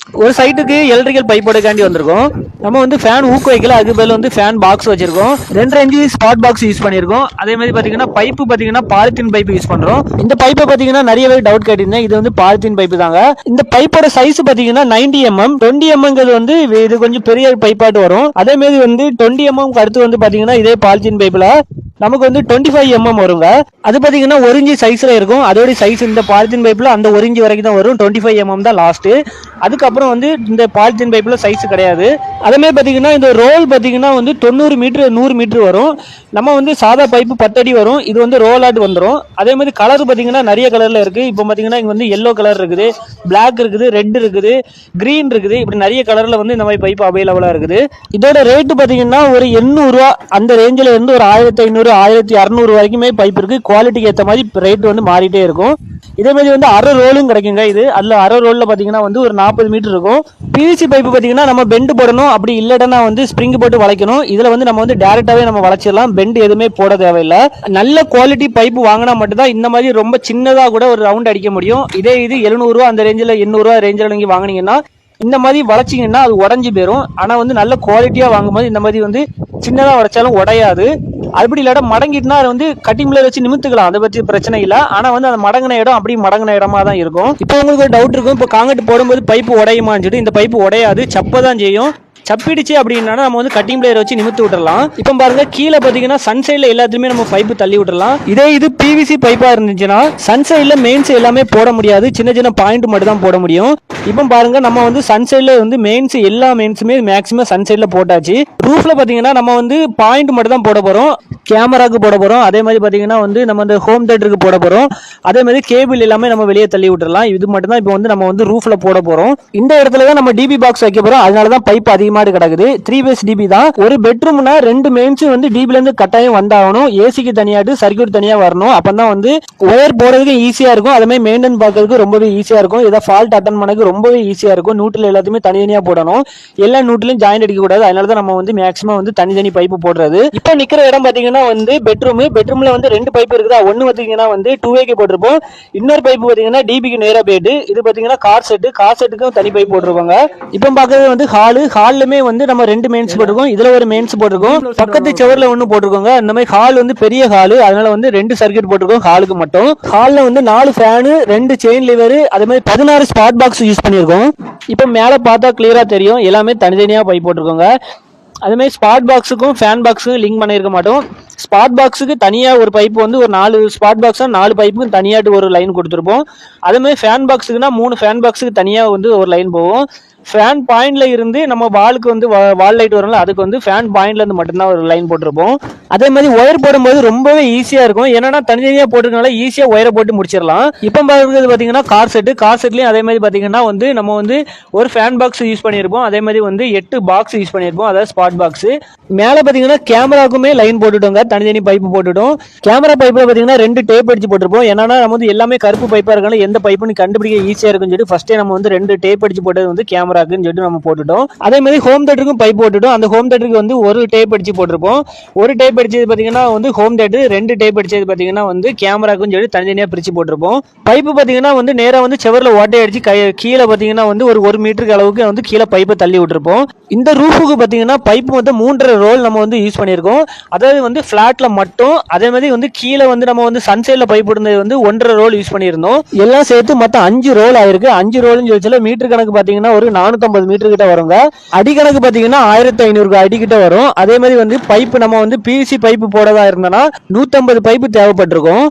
ஒரு சைட்டுக்கு எலக்ட்ரிக்கல் பைப்போடக்காண்டி வந்திருக்கோம். நம்ம வந்து ஃபேன் ஊக்கு வைக்கல, அதுக்கு பதில் வந்து ஃபேன் பாக்ஸ் வச்சிருக்கோம். 2 ஸ்பாட் பாக்ஸ் யூஸ் பண்ணியிருக்கோம். அதே மாதிரி பார்த்தீங்கன்னா பைப்பு பார்த்தீங்கன்னா பாலித்தீன் பைப்பு யூஸ் பண்ணுறோம். இந்த பைப்பை பார்த்தீங்கன்னா நிறைய பேர் டவுட் கேட்டிருந்தேன். இது வந்து பாலித்தீன் பைப்பு தாங்க. இந்த பைப்போட சைஸ் பார்த்தீங்கன்னா 90 mm. 20 mmங்கிறது வந்து இது கொஞ்சம் பெரிய பைப்பாட்டு வரும். அதே மாதிரி வந்து 20 mm அடுத்து வந்து பார்த்தீங்கன்னா இதே பாலித்தீன் பைப்பில் நமக்கு வந்து 25 mm வருங்க. அது பார்த்தீங்கன்னா 1 inch சைஸ்ல இருக்கும். அதோட சைஸ் இந்த பாலித்தீன் பைப்பில் அந்த 1 inch வரைக்கும் தான் வரும். 25 mm தான் லாஸ்ட். அதுக்கப்புறம் வந்து இந்த பாலித்தீன் பைப்பில் சைஸ் கிடையாது. அதே பார்த்தீங்கன்னா இந்த ரோல் பார்த்தீங்கன்னா வந்து 90 மீட்டர் 100 மீட்டர் வரும். நம்ம வந்து சாதா பைப்பு 10 அடி வரும். இது வந்து ரோல் ஆட் வந்துடும். அதே மாதிரி கலர் பார்த்தீங்கன்னா நிறைய கலரில் இருக்குது. இப்போ பார்த்தீங்கன்னா இங்கே வந்து எல்லோ கலர் இருக்குது, பிளாக் இருக்குது, ரெட் இருக்குது, கிரீன் இருக்குது. இப்படி நிறைய கலரில் வந்து இந்த மாதிரி பைப் அவைலபிளாக இருக்குது. இதோட ரேட்டு பார்த்தீங்கன்னா ஒரு 800 ரூபா அந்த ரேஞ்சில் இருந்து ஒரு 1500 1600 வரைக்குமே பைப் இருக்குது. குவாலிட்டிக்கு ஏற்ற மாதிரி ரேட் வந்து மாறிட்டே இருக்கும். இதே மாதிரி வந்து அரை ரோலும் கிடைக்குங்க. இது அதில் அரை ரோலில் பார்த்தீங்கன்னா வந்து ஒரு 40 மீட்டர் இருக்கும். பிவிசி பைப்பு பார்த்தீங்கன்னா நம்ம பெண்டு போடணும், அப்படி இல்லைன்னா வந்து ஸ்ப்ரிங் போட்டு வளைக்கணும். இதில் வந்து நம்ம வந்து டேரெக்டாகவே நம்ம வளைச்சிடலாம், பெண்டு எதுவுமே போட தேவையில்லை. நல்ல குவாலிட்டி பைப்பு வாங்கினா மட்டும்தான் இந்த மாதிரி ரொம்ப சின்னதாக கூட ஒரு ரவுண்ட் அடிக்க முடியும். இதே இது 700 ரூபா அந்த ரேஞ்சில் 800 ரூபா ரேஞ்சில் நீங்கள் வாங்கினீங்கன்னா இந்த மாதிரி வளைச்சிங்கன்னா அது உடஞ்சி போயிடும். ஆனால் வந்து நல்ல குவாலிட்டியாக வாங்கும்போது இந்த மாதிரி வந்து சின்னதாக உடைச்சாலும் உடையாது. அப்படி இல்லாட்ட மடங்கிட்டுனா அதை வந்து கட்டிங் பிளேயர் வச்சு நிமித்துக்கலாம், அதை பற்றி பிரச்சனை இல்லை. ஆனால் வந்து அந்த மடங்கின இடம் அப்படி மடங்கின இடமா தான் இருக்கும். இப்போ உங்களுக்கு ஒரு டவுட் இருக்கும், இப்போ காங்கிரீட் போடும்போது பைப்பு உடையுமான்னு சொல்லிட்டு. இந்த பைப்பு உடையாது, சப்பை தான் செய்யும். சப்பிடுச்சு அப்படின்னா நம்ம வந்து கட்டிங் பிளேயர் வச்சு நிமித்து விட்டுறலாம். இப்போ பாருங்க கீழே பார்த்தீங்கன்னா சன் சைடில் எல்லாத்துலேயுமே நம்ம பைப்பு தள்ளி விட்டுறலாம். இதே இது பிவிசி பைப்பாக இருந்துச்சுன்னா சன் சைடில் மெயின்ஸ் எல்லாமே போட முடியாது, சின்ன சின்ன பாயிண்ட் மட்டும் தான் போட முடியும். இப்போ பாருங்க நம்ம வந்து சன் சைடில் வந்து மெயின்ஸ் எல்லா மெயின்ஸுமே மேக்ஸிமம் சன் சைடில் போட்டாச்சு. ரூஃப்ல பார்த்தீங்கன்னா நம்ம வந்து பாயிண்ட் மட்டும் தான் போட போகிறோம், கேமராக்கு போட போகிறோம். அதே மாதிரி பார்த்தீங்கன்னா வந்து நம்ம வந்து ஹோம் தேட்டருக்கு போட போகிறோம். அதே மாதிரி கேபிள் எல்லாமே நம்ம வெளியே தள்ளி விட்டுறலாம். இது மட்டும் தான் இப்போ வந்து நம்ம வந்து ரூஃப்ல போட போகிறோம். இந்த இடத்துல தான் நம்ம டிபி பாக்ஸ் வைக்க போகிறோம். அதனால தான் பைப் அதிகமாக கிடக்குது. 3 பேஸ் டிபி தான். ஒரு பெட்ரூம்னா 2 மெயின்ஸ் வந்து டிபில இருந்து கட்டாயம் வந்தாகணும். ஏசிக்கு தனியாட்டு சர்க்யூட் தனியா வரணும். அப்பதான் வந்து ஒயர் போறதுக்கு ஈஸியா இருக்கும். அதே மாதிரி மெயின்டைன் பார்க்கறதுக்கு ரொம்பவே ஈஸியா இருக்கும். ஏதாவது ஃபால்ட் அட்டன் பண்ணக்கு ரொம்பவே ஈஸியா இருக்கும். நியூட்ரல் எல்லாத்தையுமே தனித்தனியா போடணும், எல்லா நியூட்ரலையும் ஜாயிண்ட் அடிக்க கூடாது. அதனால தான் நம்ம வந்து மேக்ஸிமம் வந்து தனித்தனி பைப்பு போடுறது. இப்போ நிக்கிற இடம் பாத்தீங்கன்னா வந்து பெட்ரூம்ல வந்து 2 பைப் இருக்குதா. ஒன்னு பாத்தீங்கன்னா வந்து 2A போட்டிருப்போம், இன்னொரு பைப்பு பாத்தீங்கன்னா டிபிக்கு நேரா போயிட்டு. இது பாத்தீங்கன்னா கார் செட்டுக்கும் தனி பைப் போட்டிருப்பாங்க. இப்போ பாக்குறது வந்து ஹாலுமே வந்து நம்ம 2 மெயின்ஸ் போட்டிருக்கோம். இதுல ஒரு மெயின்ஸ் போட்டிருக்கோம், பக்கத்து செவர்ல ஒண்ணு போட்டிருக்கோங்க. இந்த மாதிரி ஹால் வந்து பெரிய ஹால், அதனால வந்து 2 சர்க்யூட் போட்டிருக்கோம் ஹாலுக்கு மட்டும். ஹால்ல வந்து 4 ஃபேனு, 2 செயின் லிவர், அதே மாதிரி 16 ஸ்பாட் பாக்ஸ் யூஸ் பண்ணியிருக்கோம். இப்போ மேல பார்த்தா கிளியரா தெரியும், எல்லாமே தனித்தனியா பைப் போட்டிருக்கோங்க. அதே மாதிரி ஸ்பாட் பாக்ஸுக்கும் ஃபேன் பாக்ஸுக்கும் லிங்க் பண்ணியிருக்க மாட்டோம். ஸ்பாட் பாக்ஸுக்கு தனியாக ஒரு பைப்பு வந்து ஒரு 4 ஸ்பாட் பாக்ஸாக 4 பைப்புக்கும் தனியாட்டு ஒரு லைன் கொடுத்துருப்போம். அதே மாதிரி ஃபேன் பாக்ஸுக்குன்னா 3 ஃபேன் பாக்ஸுக்கு தனியாக வந்து ஒரு லைன் போகும். ஃபேன் பாயிண்ட்ல இருந்து நம்ம வாலுக்கு வந்து வால் லைட் வரும்ல, அதுக்கு வந்து ஃபேன் பாயிண்ட்ல இருந்து மட்டும்தான் ஒரு லைன் போட்டிருப்போம். அதே மாதிரி ஒயர் போடும்போது ரொம்பவே ஈஸியா இருக்கும். ஏன்னா தனித்தனியா போட்டுருக்கனால ஈஸியா ஒயரை போட்டு முடிச்சிடலாம். இப்போ பார்க்குறது பாத்தீங்கன்னா கார் செட்லயும் அதே மாதிரி பாத்தீங்கன்னா வந்து நம்ம வந்து ஒரு ஃபேன் பாக்ஸ் யூஸ் பண்ணியிருப்போம். அதே மாதிரி வந்து 8 பாக்ஸ் யூஸ் பண்ணியிருப்போம், அதாவது ஸ்பாட் பாக்ஸ். மேல பாத்தீங்கன்னா கேமராக்குமே லைன் போட்டுட்டோங்க, தனித்தனி பைப்பு போட்டுட்டோம். கேமரா பைப்ல பாத்தீங்கன்னா 2 டேப் அடிச்சு போட்டிருப்போம். ஏன்னா நம்ம வந்து எல்லாமே கருப்பு பைப்பா இருக்கனால எந்த பைப்புன்னு கண்டுபிடிக்க ஈஸியா இருக்குன்னு சொல்லிட்டு ஃபர்ஸ்டே நம்ம வந்து 2 டேப் அடிச்சு போட்டது வந்து கேமரா சொல்லிட்டு நம்ம போட்டுட்டோம். அதே மாதிரி ஹோம் தேட்டருக்கும் பைப் போட்டுட்டோம். அந்த ஹோம் தேட்டருக்கு வந்து ஒரு டேப் அடிச்சு போட்டிருப்போம். ஒரு டேப் அடிச்சது பாத்தீங்கன்னா வந்து ஹோம் தேட்டர், 2 டேப் அடிச்சது பாத்தீங்கன்னா வந்து கேமராக்கும் சொல்லி தனித்தனியா பிரிச்சு போட்டிருப்போம். பைப்பு பாத்தீங்கன்னா வந்து நேரா வந்து செவர்ல ஓட்டை அடிச்சு கீழே பாத்தீங்கன்னா வந்து ஒரு 1 மீட்டருக்கு அளவுக்கு வந்து கீழே பைப்பை தள்ளி விட்டுருப்போம். இந்த ரூஃபுக்கு பாத்தீங்கன்னா பைப்பு வந்து 3.5 ரோல் நம்ம வந்து யூஸ் பண்ணியிருக்கோம். அதாவது வந்து பிளாட்ல மட்டும். அதே மாதிரி வந்து கீழே வந்து நம்ம வந்து சன்சைட்ல பைப் இருந்தது வந்து 1.5 ரோல் யூஸ் பண்ணியிருந்தோம். எல்லாம் சேர்த்து மொத்தம் 5 ரோல் ஆயிருக்கு. 5 ரோல்னு சொல்லி மீட்டர் கணக்கு பாத்தீங்கன்னா ஒரு 450 மீட்டர் கிட்ட வருங்க. அடிக்கணக்கு பாத்தீங்கன்னா 1500 அடி கிட்ட வரும். அதே மாதிரி வந்து பைப்பு நம்ம வந்து பிவிசி பைப்பு போடதா இருந்தனா 150 பைப்பு தேவைப்பட்டிருக்கும்.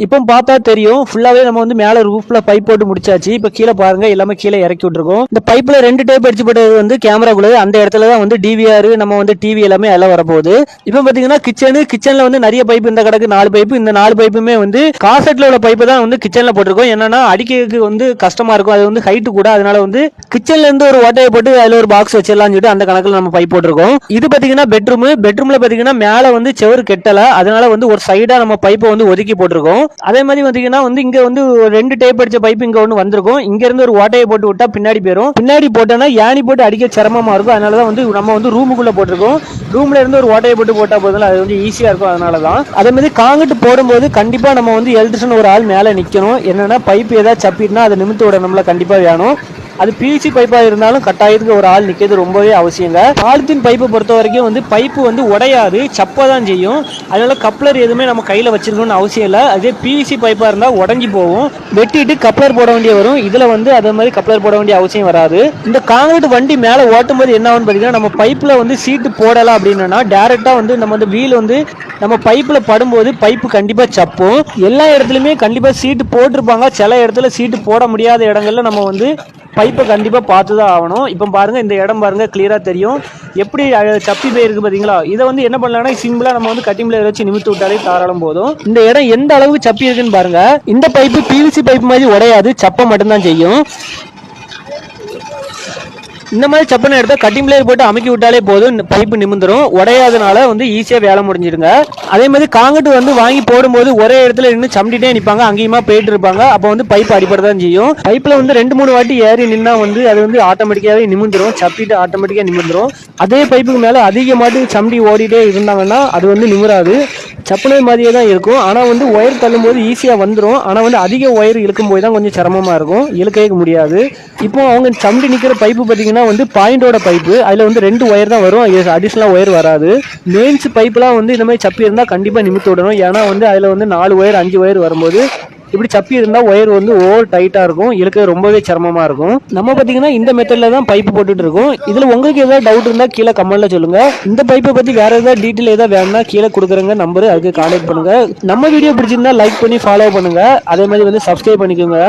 இப்போ பார்த்தா தெரியும், ஃபுல்லாவே நம்ம வந்து மேல ரூஃப்ல பைப் போட்டு முடிச்சாச்சு. இப்போ கீழே பாருங்க, எல்லாமே கீழே இறக்கி விட்டுருக்கோம். இந்த பைப்ல 2 டேப் அடிச்சு போட்டது வந்து கேமராக்குள்ள, அந்த இடத்துல தான் வந்து டிவிஆர் நம்ம வந்து டிவி எல்லாமே எல்லாம் வரப்போகுது. இப்போ பாத்தீங்கன்னா கிச்சன்ல வந்து நிறைய பைப் இந்த கிடக்கு 4 பைப்பு. இந்த 4 பைப்புமே வந்து காசெட்ல உள்ள பைப்பு தான் வந்து கிச்சன்ல போட்டிருக்கோம். என்னன்னா அடிக்கிறதுக்கு வந்து கஷ்டமா இருக்கும், அது வந்து ஹைட்டு கூட. அதனால வந்து கிச்சன்ல இருந்து ஒரு ஓட்டையை போட்டு அதுல ஒரு பாக்ஸ் வச்சிடலாம் சொல்லிட்டு அந்த கணக்குல நம்ம பைப் போட்டிருக்கோம். இது பாத்தீங்கன்னா பெட்ரூம்ல பாத்தீங்கன்னா மேல வந்து செவரு கெட்டல, அதனால வந்து ஒரு சைடா நம்ம பைப்பை வந்து ஒதுக்கி போட்டிருக்கோம். அதே மாதிரி பாத்தீங்கன்னா வந்து இங்க வந்து 2 டேப் அடிச்ச பைப் இங்க ஒன்று வந்திருக்கும். இங்க இருந்து ஒரு ஓட்டையை போட்டு விட்டா பின்னாடி போயிடும். பின்னாடி போட்டோம்னா யானி போட்டு அடிக்க சிரமமா இருக்கும். அதனாலதான் வந்து நம்ம வந்து ரூமுக்குள்ள போட்டிருக்கோம். ரூம்ல இருந்து ஒரு ஓட்டையை போட்டா போதும், அது வந்து ஈஸியா இருக்கும். அதனாலதான். அதே மாதிரி காங்கிட்டு போடும்போது கண்டிப்பா நம்ம வந்து எலக்ட்ரிஷியன் ஒரு ஆள் மேல நிக்கணும். என்னன்னா பைப் ஏதாவது சப்பிட்டுனா அதை நிமித்து விடணும்ல, கண்டிப்பா வேணும். அது பிவிசி பைப்பாக இருந்தாலும் கட்டாயத்துக்கு ஒரு ஆள் நிற்கிறது ரொம்பவே அவசியங்க. பாலித்தீன் பைப்பை பொறுத்த வரைக்கும் வந்து பைப்பு வந்து உடையாது, சப்பை தான் செய்யும். அதனால கப்ளர் எதுவுமே நம்ம கையில் வச்சிருக்கணும்னு அவசியம் இல்லை. அதே பிவிசி பைப்பாக இருந்தால் உடஞ்சி போகும், வெட்டிட்டு கப்ளர் போட வேண்டிய வரும். இதில் வந்து அதே மாதிரி கப்ளர் போட வேண்டிய அவசியம் வராது. இந்த காங்கிரீட் வண்டி மேலே ஓட்டும் போது என்ன ஆகும்னு பார்த்தீங்கன்னா, நம்ம பைப்பில் வந்து சீட்டு போடலாம் அப்படின்னா டேரெக்டாக வந்து நம்ம வந்து வீல் வந்து நம்ம பைப்பில் படும்போது பைப்பு கண்டிப்பாக சப்பும். எல்லா இடத்துலையுமே கண்டிப்பாக சீட்டு போட்டிருப்பாங்க, சில இடத்துல சீட்டு போட முடியாத இடங்கள்ல நம்ம வந்து பைப்பை கண்டிப்பாக பார்த்து தான் ஆகணும். இப்போ பாருங்கள், இந்த இடம் பாருங்கள், கிளியராக தெரியும் எப்படி சப்பி போயிருக்கு பார்த்தீங்களா. இதை வந்து என்ன பண்ணலாம்னா சிம்பிளாக நம்ம வந்து கட்டிங் பிளேயர் வச்சு நிமித்து விட்டாலே தாராளம் போதும். இந்த இடம் எந்த அளவுக்கு சப்பி இருக்குன்னு பாருங்க. இந்த பைப்பு பிவிசி பைப்பு மாதிரி உடையாது, சப்பை மட்டும்தான் செய்யும். இந்த மாதிரி சப்பனை எடுத்தால் கட்டிங் பிளேயர் போட்டு அமுக்கி விட்டாலே போதும், பைப்பு நிமிந்துரும். உடையாதனால வந்து ஈஸியாக வேலை முடிஞ்சிருங்க. அதே மாதிரி காங்கிரீட் வந்து வாங்கி போடும்போது ஒரே இடத்துல இன்னும் சம்பிட்டே நிற்பாங்க, அங்கேயுமா போயிட்டு இருப்பாங்க. அப்போ வந்து பைப் அடிப்படை தான் செய்யும். பைப்பில் வந்து 2-3 வாட்டி ஏறி நின்னா வந்து அது வந்து ஆட்டோமேட்டிக்காகவே நிமிந்துரும், சப்பிட்டு ஆட்டோமேட்டிக்காக நிமிந்துரும். அதே பைப்புக்கு மேலே அதிகமாட்டு சம்பி ஓடிட்டே இருந்தாங்கன்னா அது வந்து நிமிராது, சப்பனை மாதிரியே தான் இருக்கும். ஆனால் வந்து ஒயர் தள்ளும் போது ஈஸியாக வந்துடும். ஆனால் வந்து அதிக ஒயர் இழுக்கும் போது தான் கொஞ்சம் சிரமமாக இருக்கும், இழுக்கவே முடியாது. இப்போ அவங்க சம்பி நிற்கிற பைப்பு பார்த்தீங்கன்னா வந்து பாயிண்டோட பைப்பு, அதில் வந்து 2 ஒயர் தான் வரும், அடிஷனலாக ஒயர் வராது. மெயின்ஸ் பைப்லாம் வந்து இந்த மாதிரி சப்பி இருந்தால் கண்டிப்பாக நிமித்து விடணும். ஏன்னா வந்து அதில் வந்து 4 ஒயர் 5 ஒயர் வரும்போது இப்படி சப்பி இருந்தால் ஒயர் வந்து ஓவர் டைட்டாக இருக்கும், இழுக்க ரொம்பவே சிரமமாக இருக்கும். நம்ம பார்த்தீங்கன்னா இந்த மெத்தடில் தான் பைப்பு போட்டுட்டு இருக்கோம். இதில் உங்களுக்கு ஏதாவது டவுட் இருந்தால் கீழே கமெண்ட்டில் சொல்லுங்கள். இந்த பைப்பை பற்றி வேறு ஏதாவது டீட்டெயில் ஏதாவது வேணும்னா கீழே கொடுக்குறங்க நம்பரு, அதுக்கு கான்டாக்ட் பண்ணுங்கள். நம்ம வீடியோ பிடிச்சிருந்தா லைக் பண்ணி ஃபாலோ பண்ணுங்கள். அதே மாதிரி வந்து சப்ஸ்கிரைப் பண்ணிக்கோங்க.